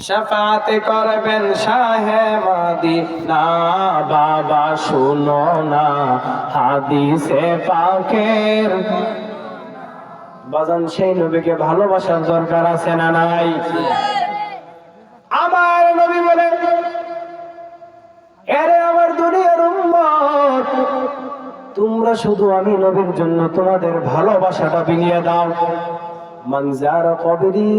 শাফাত করবেন শাহে মদিনা বাবা শুনো না হাদিসে পাকের বাজান সেই নবীকে ভালোবাসার দরকার আছে না নাই? আমার নবী বলে এরে আমার দুনিয়ার উম্মত তোমরা শুধু আমি নবীর জন্য তোমাদের ভালোবাসাটা বিলিয়ে দাও। মানজার কবরি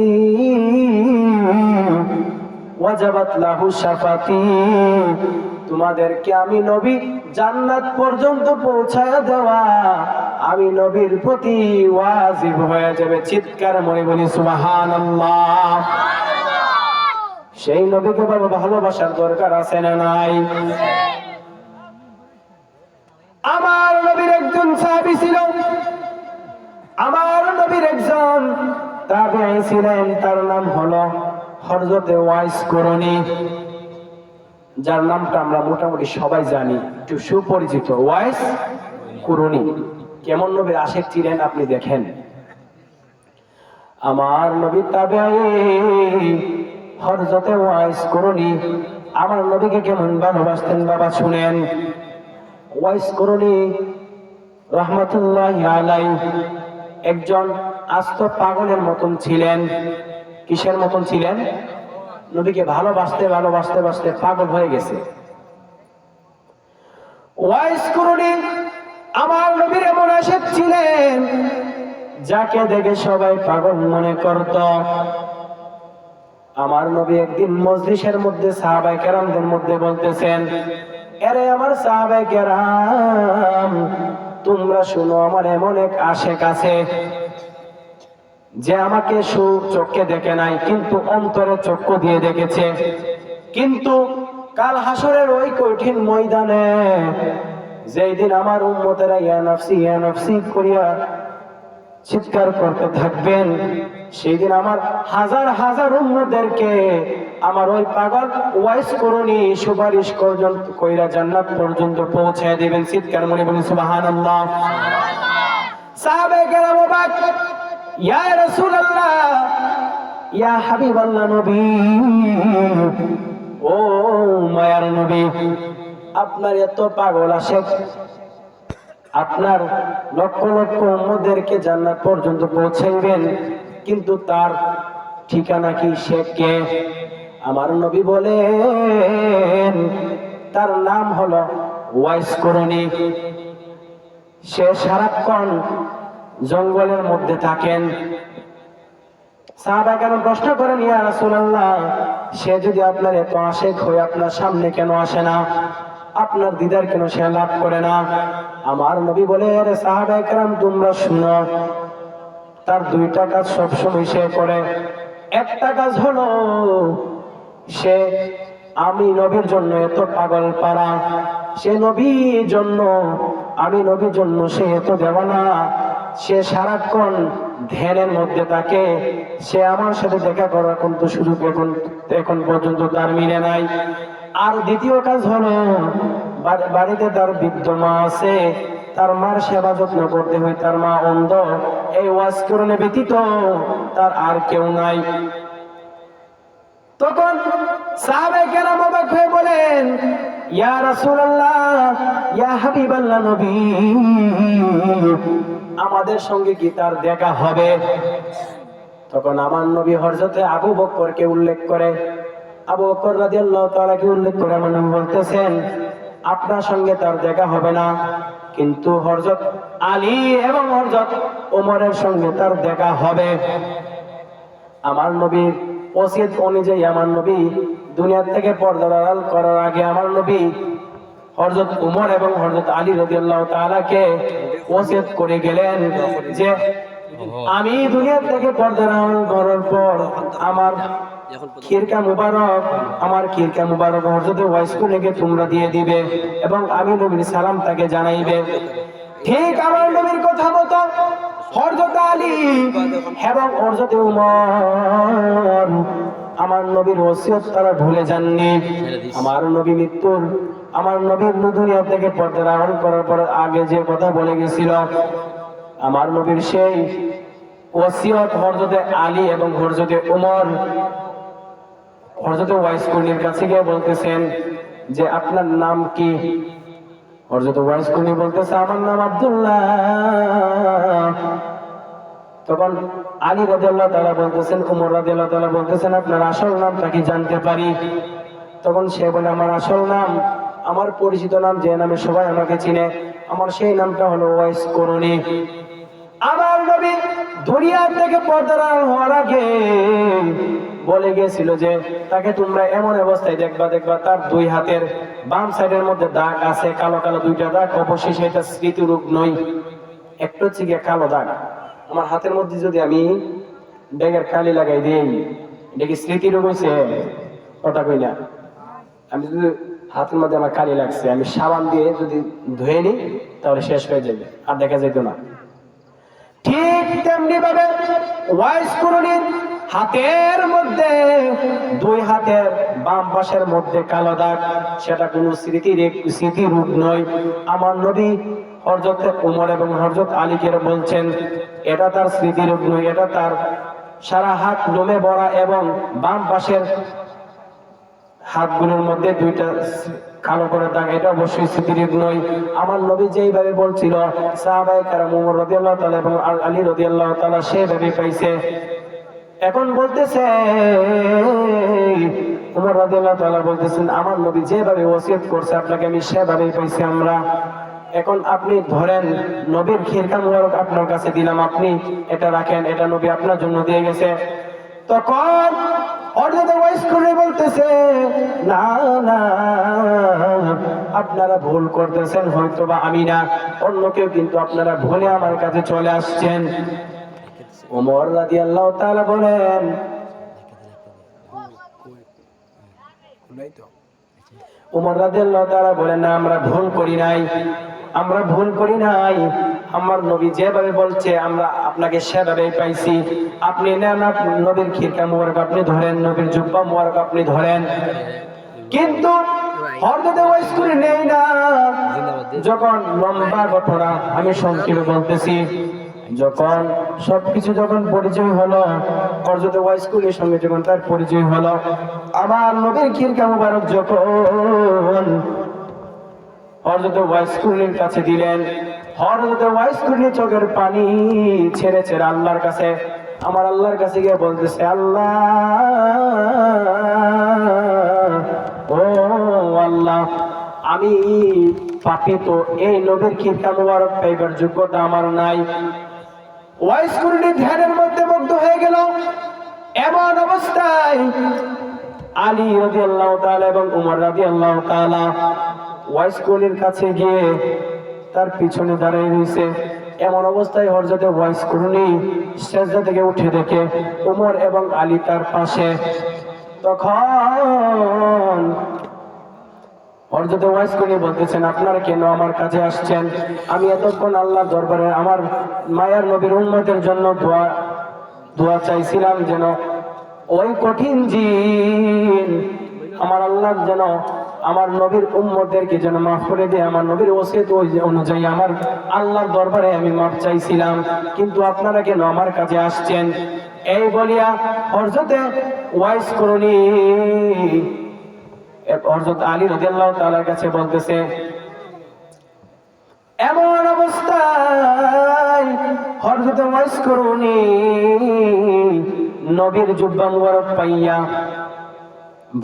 ওয়াজাবাত লাহু শাফাতি তোমাদেরকে আমি নবী জান্নাত পর্যন্ত পৌঁছায় দেওয়া আমি নবীর প্রতি ওয়াজিব হয়ে যাবে। চিৎকার মনে বলি সুবহানাল্লাহ। সেই নবীকে বাবা ভালোবাসার দরকার আছে না নাই? আমার নবীর একজন সাহাবী ছিল, আমার নবীর একজন তাবেঈ ছিলেন, তার নাম হলো হযরত ওয়াইস করণী, যার নামটা আমরা মোটামুটি সবাই জানি, একটু সুপরিচিত ওয়াইস করণী। কেমন নবীর আশিক ছিলেন আপনি দেখেন। আমার নবী তাবেঈ হযরত ওয়াইস করণী আমার নবীকে কেমন ভালোবাসতেন বাবা শুনেন। ওয়াইস করণী রাহমাতুল্লাহি আলাইহি একজন আস্ত পাগলের মতন ছিলেন। কিসের মতন ছিলেন? নবীকে ভালোবাসতে ভালোবাসতে বাসতে পাগল হয়ে গেছে। ওয়াইস করণী আমার নবীর এমন আশিক ছিলেন যাকে দেখে সবাই পাগল মনে করত। আমার নবী একদিন মজলিসের মধ্যে সাহাবায়ে কেরামদের মধ্যে বলতেছেন, আরে আমার সাহাবায়ে কেরাম তোমরা শুনো, আমার এমন এক আশিক আছে যে আমাকে চোখে দেখে নাই কিন্তু অন্তরে চক্ষু দিয়ে দেখেছে, কিন্তু কাল হাসরের ওই কঠিন ময়দানে যেই দিন আমার উম্মতেরা ইয়া নাফসি করিয়া চিৎকার করতে থাকবেন, সেই দিন আমার হাজার হাজার উম্মতদেরকে আমার ওই পাগল ওয়াইস করণী সুপারিশ কইরা জান্নাত পর্যন্ত পৌঁছায় দিবেন। চিৎকার মনে বলি সুবহানাল্লাহ। সাহাবায়ে কেরাম অবাক, ইয়া রাসূলুল্লাহ ইয়া হাবিবাল্লাহ নবী, ও মায়ার নবী, আপনার এত পাগল আশিক, আপনার লক্ষ লক্ষ উম্মতদেরকে জান্নাত পর্যন্ত পৌঁছাইবেন, কিন্তু তার ঠিকানা কি, সে কে? আমার নবী বলেন তার নাম হলো ওয়াইস করণী। সে সারাক্ষণ জঙ্গলের মধ্যে থাকেন। সাহাবায়ে কেরাম প্রশ্ন করেন, ইয়া রাসূলুল্লাহ সে যদি আপনার এত আশিক হয়ে আপনার সামনে কেন আসে না, আপনার দিদার কেন সে লাভ করে না? আমার নবী বলে, আরে সাহাবায়ে কেরাম তোমরা শুনো, তার দুইটা কাজ সবসময় সে করে। একটা কাজ হলো সে আমি নবীর জন্য এত পাগল পারা, সে নবীর জন্য আমি নবীর জন্য সে এত দেওয়ানা, সে সারাক্ষণ ধ্যানের মধ্যে থাকে, সে আমার সাথে দেখা করার কিন্তু সুযোগ এখন পর্যন্ত তার মিলে নাই। আর দ্বিতীয় কাজ হলো বাড়িতে তার বৃদ্ধ মা আছে, তার মার সেবা যত্ন করতে হয়, তার মা অন্ধ, এই ওয়াজ করণে ব্যতীত তার আর কেউ নাই। তখন সাহাবায়ে কেরাম অবাক হয়ে বলেন, ইয়া রাসূলুল্লাহ ইয়া হাবিবাল্লাহ নবী, আমাদের সঙ্গে কি তার দেখা হবে? তখন আমার নবী হযরতে আবু বকরকে উল্লেখ করে, আবু বকর রাদিয়াল্লাহু তাআলা কে উল্লেখ করে আমার নবী বলতেছেন আপনার সঙ্গে তার দেখা হবে না, কিন্তু হযরত আলী এবং হযরত ওমরের সঙ্গে তার দেখা হবে। আমার নবীর ওসিয়ত অনুযায়ী আমার নবী দুনিয়া থেকে পর্দা আড়াল করার আগে আমার নবী হযরত ওমর এবং হযরত আলী রাদিয়াল্লাহু তাআলা কে ওসিয়ত করে গেলেন যে আমি দুনিয়া থেকে পর্দা আড়াল করার পর আমার খিরকা মুবারক হযরত ওয়াইস করণীকে তোমরা দিয়ে দিবে এবং আমি নবীর সালাম তাকে জানাইবে। ঠিক আমার নবীর কথা মতো হযরত আলী এবং হযরত ওমর আমার নবীর ওসিয়ত তারা ভুলে যাননি। আমার নবী আমার নবীর দুনিয়া থেকে পর্দা আড়াল করার পর আগে যে কথা বলে গেছিল, আমার নবীর সেই ওসিয়ত হযরতে আলী এবং হযরতে ওমর হযরতে ওয়াইস কর্ণীর কাছে গিয়ে বলতেছেন যে আপনার নাম কি? হযরতে ওয়াইস কর্ণী বলতেছে আমার নাম আব্দুল্লাহ। তখন আলী রাদিয়াল্লাহু তাআলা বলতেছেন, ওমর রাদিয়াল্লাহু তাআলা বলতেছেন আপনার আসল নামটা কি জানতে পারি? তখন সে বলে আমার আসল নাম, আমার পরিচিত নাম যে নামে সবাই আমাকে চিনে, আমার সেই নামটা হলো ওয়াইস কর্ণী। আমার নবী দুনিয়া থেকে পর্দার হওয়ার আগে বলে গিয়েছিল যে তাকে তোমরা এমন অবস্থায় দেখবা তার দুই হাতের বাম সাইডের মধ্যে দাগ আছে, কালো কালো দুইটা দাগ। অবশ্যই সেটা স্মৃতিরোগ নয়, একটু হচ্ছে গিয়ে কালো দাগ। আমার হাতের মধ্যে যদি আমি ব্যাগের কালি লাগাই দিই, এটা কি স্মৃতিরোগ হয়েছে? কথা কই না। আমি যদি হাতের মধ্যে আমার কালি লাগছে, আমি সাবান দিয়ে যদি ধুয়ে নিই তাহলে শেষ হয়ে যাবে, আর দেখা যেত না। ঠিক তেমনি ভাবে ওয়াইস কর্ণীর হাতের মধ্যে দুই হাতের বাম পাশের মধ্যে কালো দাগ, সেটা কোনো স্মৃতিরোগ নয়। আমার নবী হযরত ওমর এবং হযরত আলীকে বলছেন এটা তার স্মৃতিরোগ নয়, এটা তার সারা হাত লোমে ভরা এবং বাম পাশের হাতগুলোর মধ্যে দুইটা কালো করে দাগ, এটা অবশ্যই স্মৃতিরোগ নয়। আমার নবী যেইভাবে বলছিল সাহাবায়ে কেরাম ওমর রাদিয়াল্লাহু তাআলা এবং আলী রাদিয়াল্লাহু তাআলা সেভাবে পাইছে। এখন বলতেছে ওমর রাদিয়াল্লাহু তাআলা বলতেছেন আমার নবী যেভাবে ওসিয়ত করছে আপনাকে আমি সেভাবেই পাইছি আমরা। এখন আপনি ধরেন নবীর খিরকা মুবারক আপনার কাছে দিলাম, আপনি এটা রাখেন, এটা নবী আপনার জন্য দিয়ে গেছে। তখন হযরত ওয়াইস কর্ণী বলতেছে না না, আপনারা ভুল করতেছেন, হয়তোবা আমি না, অন্য কেউ, কিন্তু আপনারা ভুলে আমার কাছে চলে আসছেন। ওমর রাদিয়াল্লাহু তাআলা বলেন ওমর রাদিয়াল্লাহু তাআলা বলেন না, আমরা ভুল করি নাই, আমরা ভুল করি নাই। আমার নবী যেভাবে বলছে আমরা আপনাকে সেভাবেই পাইছি। আপনি নেন নবীর খিরকা মুবারক আপনি ধরেন, নবীর জুব্বা মুবারক আপনি ধরেন, কিন্তু হযরত ওয়াইস কর্ণী নেই না। যখন লম্বা ঘটনা আমি সংক্ষেপে বলতেছি, যখন সবকিছু যখন পরিচয় হলো, হযরত ওয়াইস কর্ণীর সঙ্গে যখন তার পরিচয় হলো, আমার নবীর খিরকা মুবারক যখন হযরত ওয়াইস কর্ণীর কাছে দিলেন, হযরত ওয়াইস কর্ণী চোখের পানি ছেড়ে ছেড়ে আল্লাহর কাছে, আমার আল্লাহর কাছে গিয়ে বলতেছে আল্লাহ, ও আল্লাহ, আমি পাপী, তো এই নবীর খিরকা মুবারক পাইবার যোগ্যতা আমার নাই। ওয়াইস কর্ণী ধ্যানের মধ্যে মগ্ন হয়ে গেল। এমন অবস্থায় আলী রাদিয়াল্লাহু তাআলা এবং ওমর রাদিয়াল্লাহু তাআলা ওয়াইস কর্ণীর কাছে গিয়ে তার পিছনে দাঁড়িয়ে রয়েছে। এমন অবস্থায় হযরত ওয়াইস কর্ণী সিজদা থেকে উঠে দেখে ওমর এবং আলী তার পাশে। তখন হযরত ওয়াইস কর্ণী বলতেছেন আপনারা কেন আমার কাছে আসছেন? আমি এতক্ষণ আল্লাহর দরবারে আমার মায়ার নবীর উম্মতের জন্য দোয়া চাইছিলাম, যেন ওই কঠিন জিন আমার আল্লাহ যেন আমার নবীর উম্মতদেরকে যেন মাফ করে দেয়, আমার নবীর ওসিয়ত অনুযায়ী আমার আল্লাহর দরবারে আমি মাফ চাইছিলাম, কিন্তু আপনারা কেন আমার কাছে আসছেন? এই বলিয়া হযরত ওয়াইস কর্ণী হযরত আলী রাদিয়াল্লাহু তাআলার কাছে বলতেছে, এমন অবস্থায় হযরত ওয়াইস কর্ণী নবীর জুব্বা মুবারক পাইয়া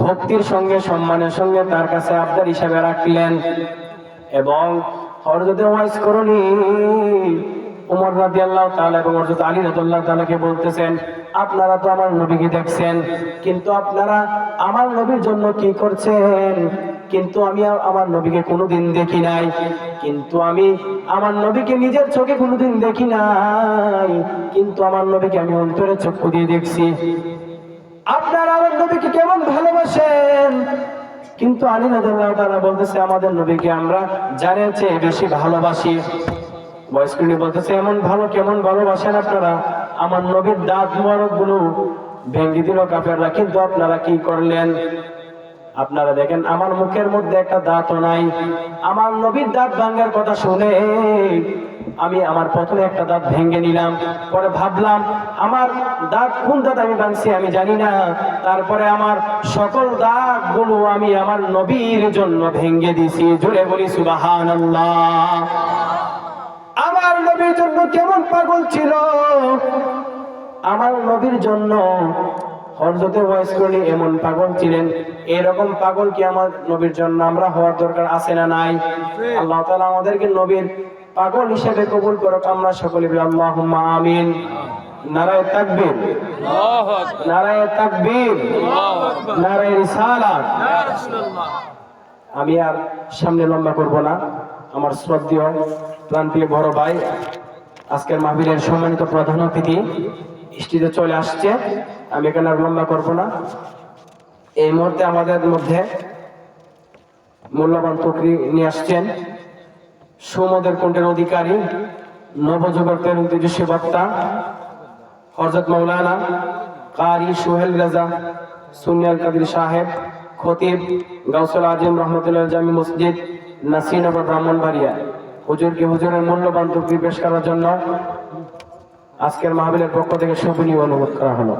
ভক্তির সঙ্গে সম্মানের সঙ্গে তার কাছে আবদার হিসাবে রাখলেন। এবং হযরত ওয়াইস কর্ণী ওমর রাদিয়াল্লাহু তাআলা এবং হযরত আলী রাদিয়াল্লাহু তাআলাকে বলতেছেন আপনারা তো আমার নবীকে দেখছেন, কিন্তু আপনারা আমার নবীর জন্য কি করছেন? কিন্তু আমি আমার নবীকে কোনোদিন দেখি নাই, কিন্তু আমি আমার নবীকে নিজের চোখে কোনোদিন দেখি নাই, কিন্তু আমার নবীকে আমি অন্তরে চক্ষু দিয়ে দেখছি। আপনারা আমার নবীকে কেমন ভালোবাসেন, কিন্তু আলী রাদিয়াল্লাহু তাআলা বলতেছে আমাদের নবীকে আমরা জানের চেয়ে বেশি ভালোবাসি। ওয়াইস কর্ণী বলতেছে এমন ভালো কেমন ভালোবাসেন আপনারা? আমার নবীর দাঁত মোবারক গুলো ভেঙে দিল কাফেররা, কিন্তু আপনারা কি করলেন? আপনারা দেখেন আমার মুখের মধ্যে একটা দাঁতও নাই। আমার নবীর দাঁত ভাঙার কথা শুনে আমি আমার প্রথমে একটা দাঁত ভেঙে নিলাম, পরে ভাবলাম আমার দাঁত কোন দাঁত আমি ভাঙছি আমি জানি না, তারপরে আমার সকল দাঁতগুলো আমি আমার নবীর জন্য ভেঙে দিছি। জোরে বলি সুবহানাল্লাহ। আমার নবীর জন্য কেমন পাগল ছিল, আমার নবীর জন্য হযরতে ওয়াইস করলি এমন পাগল ছিলেন। এরকম পাগল কি আমার নবীর জন্য আমরা হওয়ার দরকার আছে না নাই? আল্লাহ তাআলা আমাদেরকে নবীর পাগল হিসেবে কবুল করুক। আমরা সকলে বলি আল্লাহুম্মা আমিন। নারায়ে তাকবীর, আল্লাহু আকবার, নারায়ে তাকবীর, আল্লাহু আকবার, নারায়ে রিসালাত, ইয়া রাসূলুল্লাহ। আমি আর সামনে লম্বা করব না। আমার শ্রদ্ধেয় প্রাণপ্রিয় বড় ভাই আজকের মাহফিলের সম্মানিত প্রধান অতিথি স্টেজে চলে আসছে। আমি এখানে আর লম্বা করব না। এই মুহূর্তে আমাদের মধ্যে মূল্যবান তকরি নিয়ে আসছেন সুমদের কণ্ঠের অধিকারী, নবযুবকদের তেজস্বী বক্তা হযরত মাওলানা কারি সোহেল রাজা সুনিয়াল কাদির সাহেব, খতিব গাউসুল আজম রহমতুল্লাহ জামি মসজিদ নাসিরনগর ব্রাহ্মণবাড়িয়া। হুজুরকে হুজুরের মূল্যবান তকরি পেশ করার জন্য আজকের মাহফিলের পক্ষ থেকে শুভনীয় অনুরোধ করা হলো।